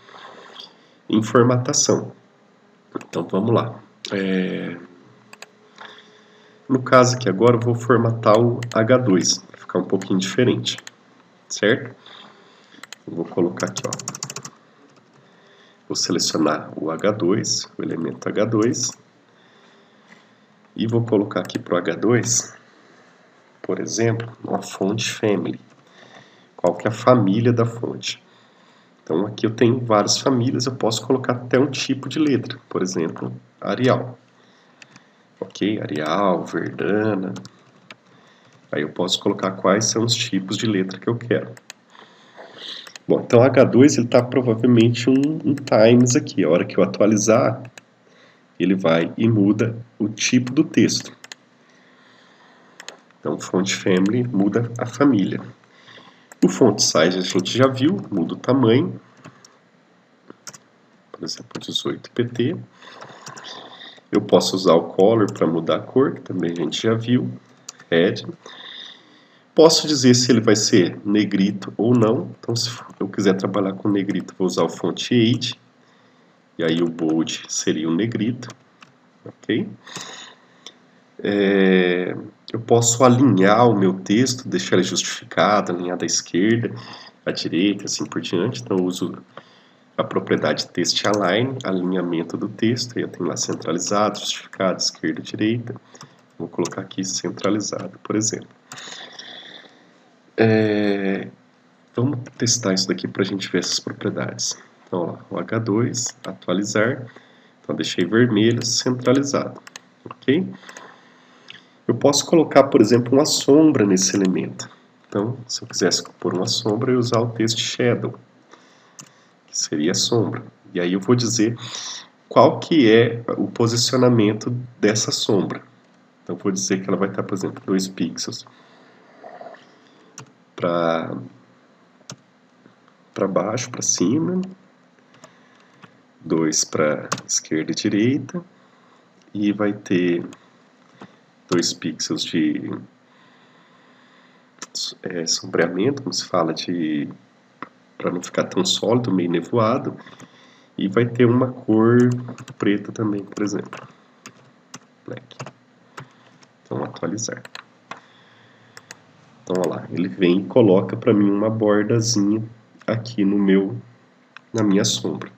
em formatação. Então vamos lá. No caso aqui agora eu vou formatar o H2, para ficar um pouquinho diferente, certo? Eu vou colocar aqui, ó. Vou selecionar o H2, o elemento H2, e vou colocar aqui para o H2, por exemplo, uma fonte family. Qual que é a família da fonte? Então aqui eu tenho várias famílias, eu posso colocar até um tipo de letra, por exemplo, Arial. Ok, Arial, Verdana. Aí eu posso colocar quais são os tipos de letra que eu quero. Bom, então H2 ele está provavelmente um times aqui. A hora que eu atualizar, ele vai e muda o tipo do texto. Então font family muda a família. O font size a gente já viu, muda o tamanho. Por exemplo, 18 pt. Eu posso usar o color para mudar a cor, que também a gente já viu. Red. Posso dizer se ele vai ser negrito ou não. Então, se eu quiser trabalhar com negrito, vou usar o font age. E aí o bold seria o negrito. Ok? Eu posso alinhar o meu texto, deixar ele justificado, alinhar da esquerda à direita, assim por diante. Então, eu uso a propriedade text align, alinhamento do texto. Eu tenho lá centralizado, justificado, esquerda, direita. Vou colocar aqui centralizado, por exemplo. Vamos testar isso daqui para a gente ver essas propriedades. Então, ó, o H2, atualizar. Então, deixei vermelho, centralizado. Ok? Eu posso colocar, por exemplo, uma sombra nesse elemento. Então, se eu quisesse pôr uma sombra, eu ia usar o texto shadow, que seria a sombra. E aí eu vou dizer qual que é o posicionamento dessa sombra. Então, eu vou dizer que ela vai estar, por exemplo, 2 pixels para baixo, para cima, 2 para esquerda e direita, e vai ter 2 pixels de sombreamento, como se fala, para não ficar tão sólido, meio nevoado, e vai ter uma cor preta também, por exemplo, black. Então, atualizar. Então, olha lá, ele vem e coloca para mim uma bordazinha aqui na minha sombra.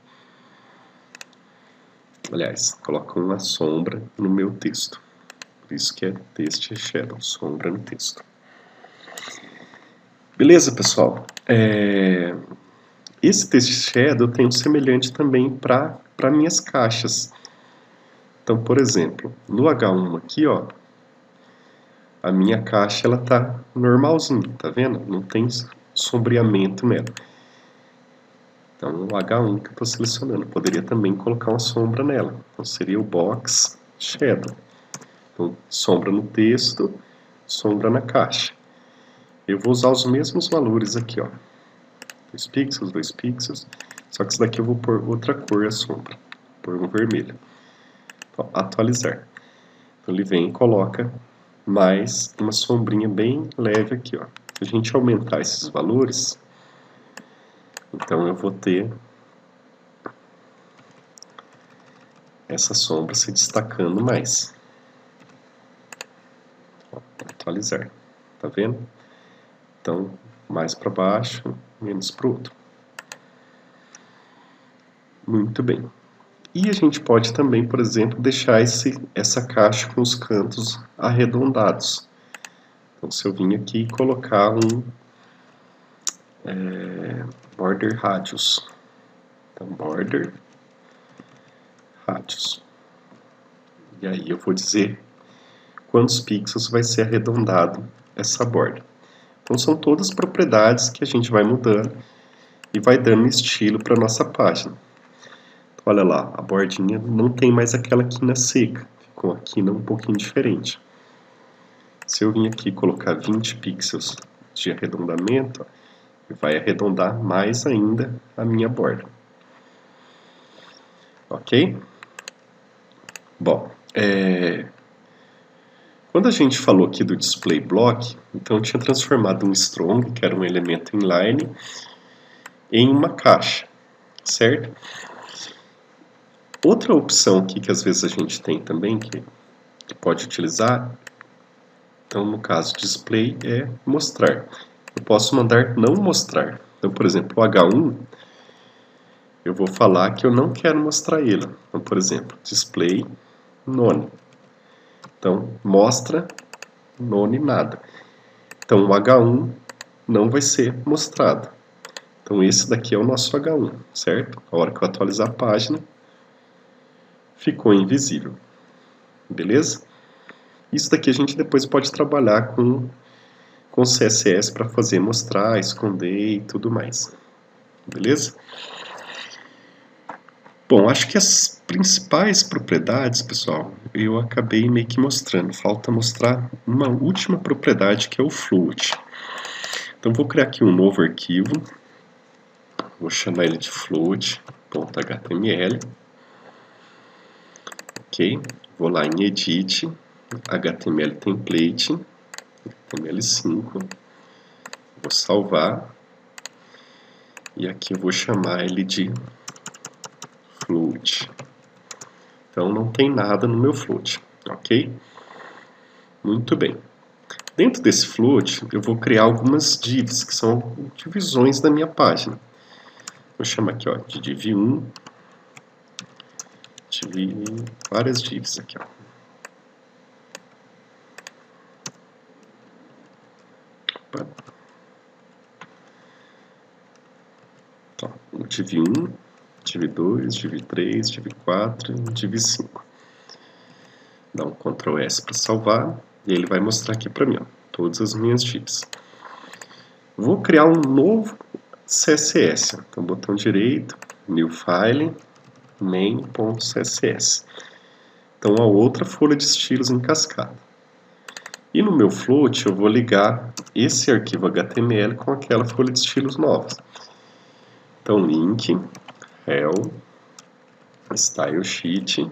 Aliás, coloca uma sombra no meu texto. Por isso que é text shadow, sombra no texto. Beleza, pessoal? Esse text shadow eu tenho semelhante também para minhas caixas. Então, por exemplo, no H1 aqui, ó, a minha caixa ela tá normalzinha, tá vendo? Não tem sombreamento nela. Então, o H1 que eu estou selecionando, eu poderia também colocar uma sombra nela. Então, seria o Box Shadow. Então, sombra no texto, sombra na caixa. Eu vou usar os mesmos valores aqui, ó. 2 pixels, 2 pixels. Só que isso daqui eu vou pôr outra cor a sombra. Vou pôr um vermelho. Então, atualizar. Então, ele vem e coloca mais uma sombrinha bem leve aqui, ó. Se a gente aumentar esses valores, então eu vou ter essa sombra se destacando mais. Ó, atualizar. Tá vendo? Então, mais para baixo, menos para o outro. Muito bem. E a gente pode também, por exemplo, deixar essa caixa com os cantos arredondados. Então, se eu vim aqui e colocar um border radius. Então, border radius. E aí eu vou dizer quantos pixels vai ser arredondado essa borda. Então, são todas propriedades que a gente vai mudando e vai dando estilo para a nossa página. Então, olha lá, a bordinha não tem mais aquela quina seca, ficou a quina um pouquinho diferente. Se eu vim aqui e colocar 20 pixels de arredondamento, vai arredondar mais ainda a minha borda. Ok? Bom, quando a gente falou aqui do display block, então eu tinha transformado um strong, que era um elemento inline, em uma caixa, certo? Outra opção aqui que às vezes a gente tem também, que pode utilizar, então no caso display é mostrar. Eu posso mandar não mostrar. Então, por exemplo, o H1, eu vou falar que eu não quero mostrar ele. Então, por exemplo, display none. Então, mostra none nada. Então, o H1 não vai ser mostrado. Então, esse daqui é o nosso H1, certo? A hora que eu atualizar a página, ficou invisível. Beleza? Isso daqui a gente depois pode trabalhar com CSS para fazer mostrar, esconder e tudo mais. Beleza? Bom, acho que as principais propriedades, pessoal, eu acabei meio que mostrando. Falta mostrar uma última propriedade que é o float. Então, vou criar aqui um novo arquivo. Vou chamar ele de float.html. Ok, vou lá em Edit, HTML Template, HTML5. Vou salvar. E aqui eu vou chamar ele de float. Então não tem nada no meu float, ok? Muito bem. Dentro desse float eu vou criar algumas divs, que são divisões da minha página. Vou chamar aqui ó, de div 1, várias divs aqui. Ó. Então, div 1, div 2, div 3, div 4 e div 5. Dá um Ctrl S para salvar e ele vai mostrar aqui para mim ó, todas as minhas divs. Vou criar um novo CSS. Então, botão direito, New File, main.css. Então, a outra folha de estilos em cascata. E no meu float eu vou ligar esse arquivo HTML com aquela folha de estilos nova. Então, link, rel, style sheet,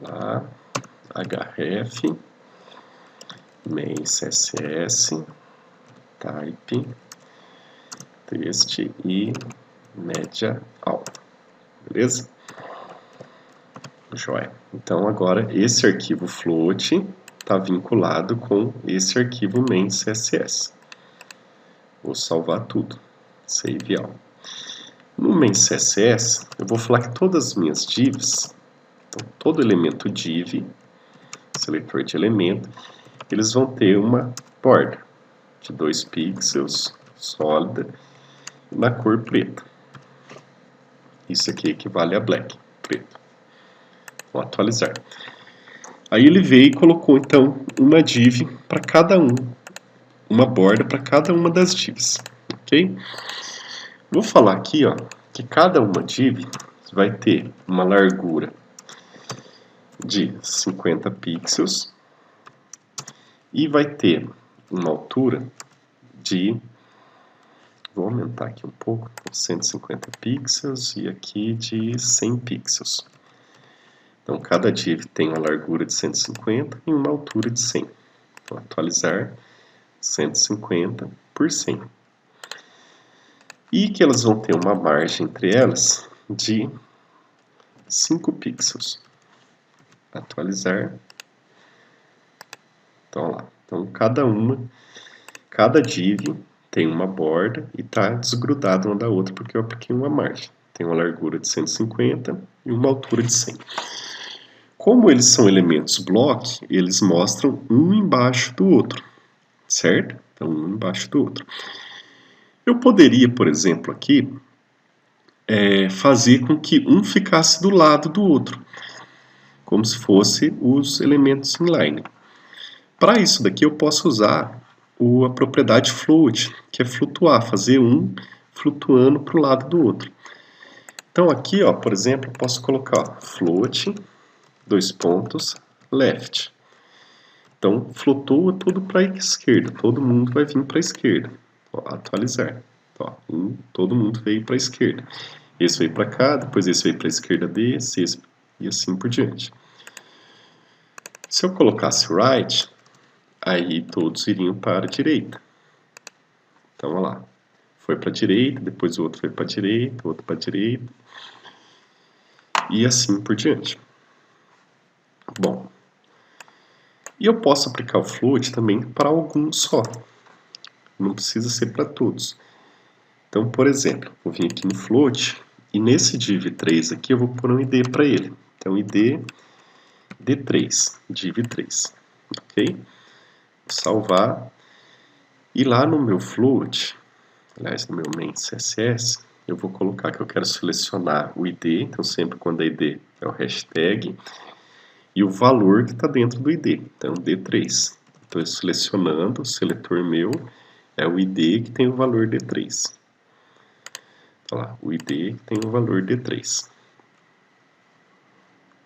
lá, href, main css, type, text e media all. Beleza? Joia. Então agora esse arquivo float está vinculado com esse arquivo main css. Vou salvar tudo. Save all. No main css eu vou falar que todas as minhas divs, então, todo elemento div, seletor de elemento, eles vão ter uma borda de 2 pixels, sólida, na cor preta. Isso aqui equivale a black, preto. Vou atualizar. Aí ele veio e colocou então uma div para cada um, uma borda para cada uma das divs, ok? Vou falar aqui, ó, que cada uma div vai ter uma largura de 50 pixels e vai ter uma altura de, vou aumentar aqui um pouco, 150 pixels e aqui de 100 pixels. Então cada div tem uma largura de 150 e uma altura de 100. Vou atualizar 150 por 100. E que elas vão ter uma margem entre elas de 5 pixels. Atualizar. Então, lá. Então, cada div tem uma borda e está desgrudada uma da outra porque eu apliquei uma margem. Tem uma largura de 150 e uma altura de 100. Como eles são elementos block, eles mostram um embaixo do outro, certo? Então, um embaixo do outro. Eu poderia, por exemplo, aqui, fazer com que um ficasse do lado do outro, como se fosse os elementos inline. Para isso daqui eu posso usar a propriedade float, que é flutuar, fazer um flutuando para o lado do outro. Então aqui, ó, por exemplo, eu posso colocar ó, float, left. Então flutua tudo para a esquerda, todo mundo vai vir para a esquerda. Ó, atualizar. Ó, todo mundo veio para a esquerda. Esse veio para cá, depois esse veio para a esquerda desse, esse, e assim por diante. Se eu colocasse right, aí todos iriam para a direita. Então, olha lá. Foi para a direita, depois o outro foi para a direita, o outro para a direita. E assim por diante. Bom. E eu posso aplicar o float também para alguns só. Não precisa ser para todos. Então, por exemplo, vou vir aqui no float e nesse div3 aqui eu vou pôr um id para ele. Então, id d3, div3. Ok? Vou salvar. E lá no meu float, aliás, no meu main CSS, eu vou colocar que eu quero selecionar o id. Então, sempre quando a id é o hashtag e o valor que está dentro do id. Então, d3. Estou selecionando, o seletor meu é o id que tem o valor d3. Olha lá, o id que tem o valor d3.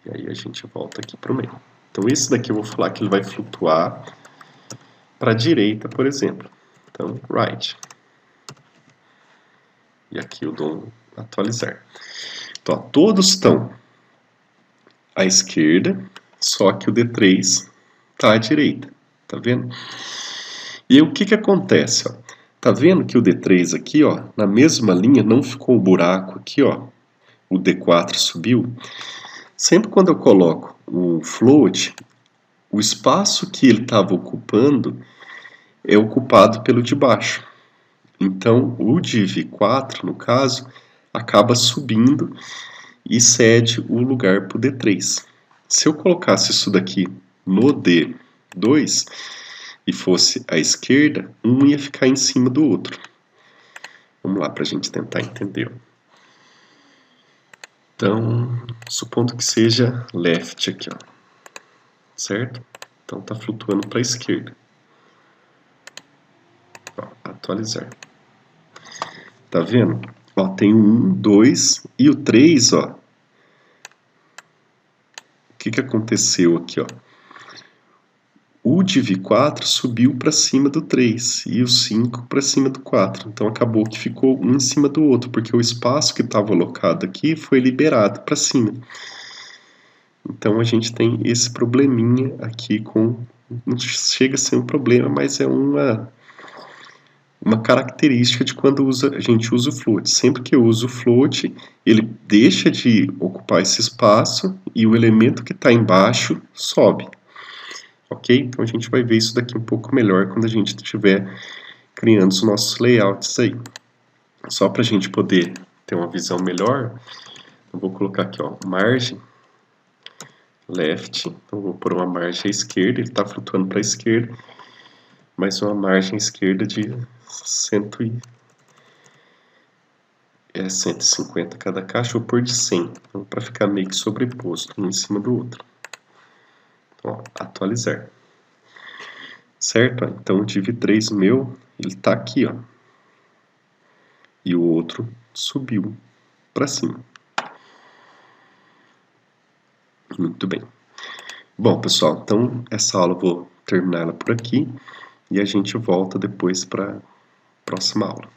E aí a gente volta aqui para o meio. Então esse daqui eu vou falar que ele vai flutuar para a direita, por exemplo. Então, right. E aqui eu dou um atualizar. Então, ó, todos estão à esquerda, só que o d3 está à direita. Tá vendo? E aí, o que acontece? Ó? Tá vendo que o d3 aqui, ó, na mesma linha, não ficou o buraco aqui, ó. O d4 subiu. Sempre quando eu coloco o float, o espaço que ele estava ocupando é ocupado pelo de baixo. Então, o div4, no caso, acaba subindo e cede o lugar para o d3. Se eu colocasse isso daqui no d2 e fosse à esquerda, um ia ficar em cima do outro. Vamos lá para a gente tentar entender. Então, supondo que seja left aqui, ó, certo? Então está flutuando para a esquerda. Ó, atualizar. Tá vendo? Ó, tem o 1, 2 e o 3, ó. O que aconteceu aqui, ó? O div4 subiu para cima do 3 e o 5 para cima do 4. Então acabou que ficou um em cima do outro, porque o espaço que estava alocado aqui foi liberado para cima. Então a gente tem esse probleminha aqui com... Não chega a ser um problema, mas é uma característica de quando a gente usa o float. Sempre que eu uso o float, ele deixa de ocupar esse espaço e o elemento que está embaixo sobe. Ok? Então a gente vai ver isso daqui um pouco melhor quando a gente estiver criando os nossos layouts aí. Só para a gente poder ter uma visão melhor, eu vou colocar aqui, ó, margem left. Então vou pôr uma margem à esquerda, ele está flutuando para a esquerda, mas uma margem à esquerda de é 150 cada caixa, eu vou pôr de 100, então, para ficar meio que sobreposto um em cima do outro. Então, ó, atualizar. Certo? Então o div3 meu, ele está aqui, ó. E o outro subiu para cima. Muito bem. Bom, pessoal, então essa aula eu vou terminar ela por aqui e a gente volta depois para a próxima aula.